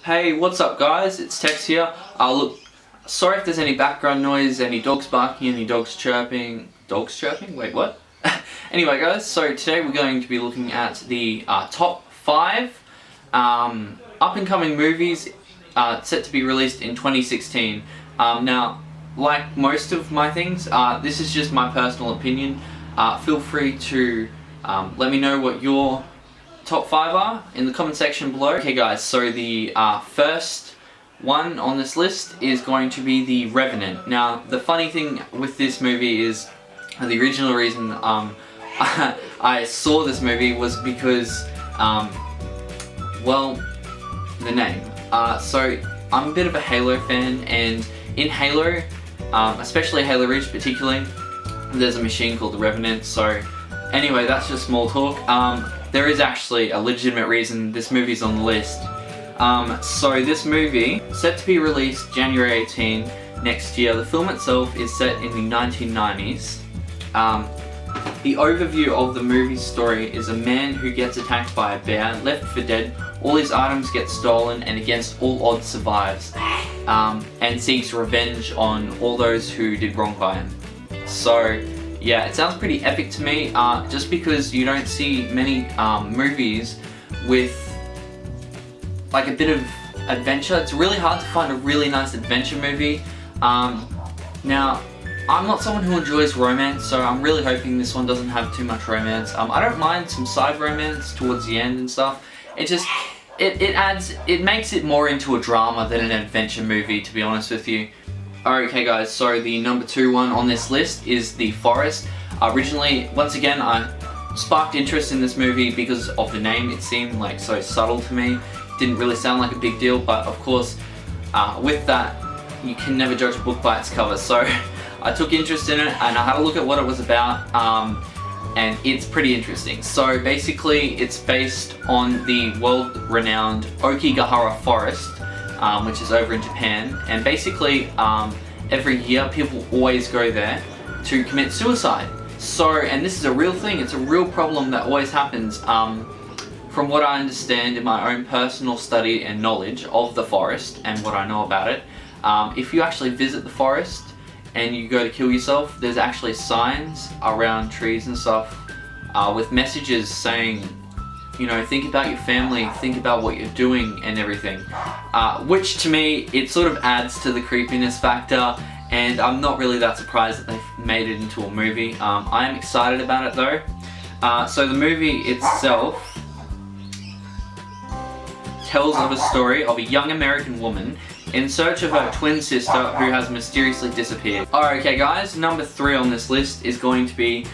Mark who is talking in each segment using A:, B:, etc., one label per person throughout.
A: Hey, what's up guys? It's Tex here. Look, sorry if there's any background noise, any dogs barking, any dogs chirping. Dogs chirping? Wait, what? Anyway guys, so today we're going to be looking at the top 5 up-and-coming movies set to be released in 2016. Now, like most of my things, this is just my personal opinion. Feel free to let me know what your top 5 are in the comment section below. Okay guys, so the first one on this list is going to be the Revenant. Now, the funny thing with this movie is the original reason I saw this movie was because, well, the name. So I'm a bit of a Halo fan, and in Halo, especially Halo Reach particularly, there's a machine called the Revenant. So anyway, that's just small talk. There is actually a legitimate reason this movie's on the list. So this movie, set to be released January 18 next year. The film itself is set in the 1990s. The overview of the movie's story is a man who gets attacked by a bear, left for dead, all his items get stolen, and against all odds survives, and seeks revenge on all those who did wrong by him. So yeah, it sounds pretty epic to me, just because you don't see many movies with like a bit of adventure. It's really hard to find a really nice adventure movie. Now, I'm not someone who enjoys romance, so I'm really hoping this one doesn't have too much romance. I don't mind some side romance towards the end and stuff. It just, it makes it more into a drama than an adventure movie, to be honest with you. Okay guys, so the number 2 one on this list is The Forest. Originally, once again, I sparked interest in this movie because of the name. It seemed like so subtle to me. Didn't really sound like a big deal, but of course, with that, you can never judge a book by its cover. So I took interest in it and I had a look at what it was about, and it's pretty interesting. So basically, it's based on the world-renowned Okigahara Forest, which is over in Japan, and basically every year people always go there to commit suicide. So, and this is a real thing, it's a real problem that always happens. From what I understand in my own personal study and knowledge of the forest and what I know about it, if you actually visit the forest and you go to kill yourself, there's actually signs around trees and stuff with messages saying, you know, think about your family, think about what you're doing and everything. Which to me, it sort of adds to the creepiness factor, and I'm not really that surprised that they've made it into a movie. I am excited about it though. So the movie itself tells of a story of a young American woman in search of her twin sister who has mysteriously disappeared. Alright, okay guys, number 3 on this list is going to be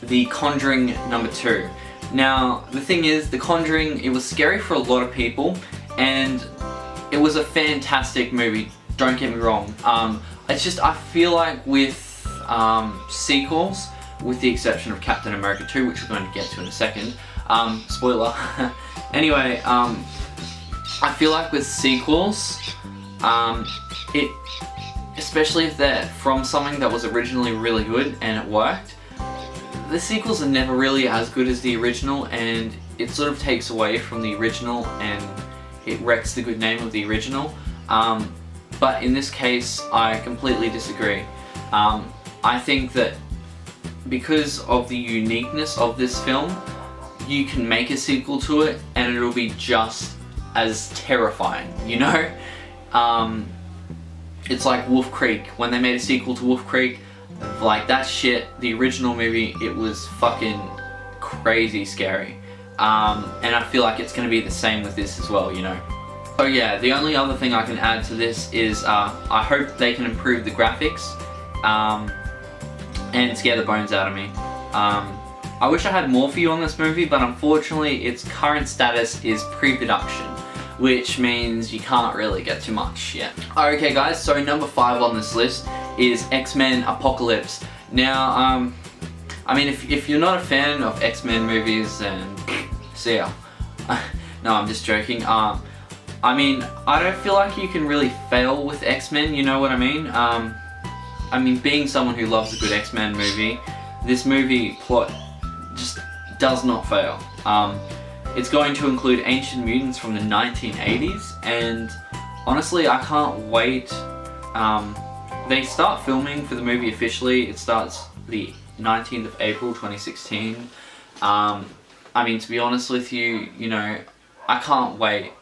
A: The Conjuring number 2. Now, the thing is, The Conjuring, it was scary for a lot of people, and it was a fantastic movie, don't get me wrong. It's just, I feel like with sequels, with the exception of Captain America 2, which we're going to get to in a second, spoiler. Anyway, I feel like with sequels, especially if they're from something that was originally really good and it worked, the sequels are never really as good as the original, and it sort of takes away from the original and it wrecks the good name of the original. But in this case, I completely disagree. I think that because of the uniqueness of this film, you can make a sequel to it and it'll be just as terrifying, you know? It's like Wolf Creek. When they made a sequel to Wolf Creek, like that shit, the original movie, it was fucking crazy scary. And I feel like it's going to be the same with this as well, you know. So yeah, the only other thing I can add to this is I hope they can improve the graphics and scare the bones out of me. I wish I had more for you on this movie, but unfortunately its current status is pre-production, which means you can't really get too much yet. Okay guys, so number 5 on this list is XMen Apocalypse. Now, I mean, if you're not a fan of X-Men movies, then see ya. No, I'm just joking. I mean, I don't feel like you can really fail with X-Men, you know what I mean? I mean, being someone who loves a good X-Men movie, this movie plot just does not fail. It's going to include Ancient Mutants from the 1980s, and honestly, I can't wait. They start filming for the movie officially. It starts the 19th of April 2016. I mean, to be honest with you, you know, I can't wait.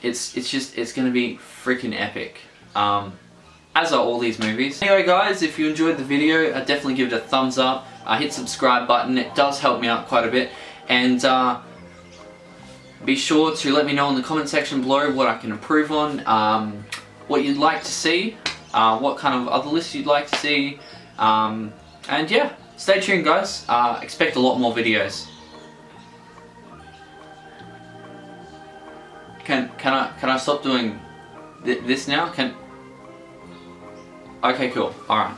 A: It's gonna be freaking epic. As are all these movies. Anyway guys, if you enjoyed the video, I'd definitely give it a thumbs up. Hit subscribe button, it does help me out quite a bit. And be sure to let me know in the comment section below what I can improve on, what you'd like to see, what kind of other lists you'd like to see, and yeah, stay tuned guys, expect a lot more videos. Can I stop doing this now? Okay, cool. Alright.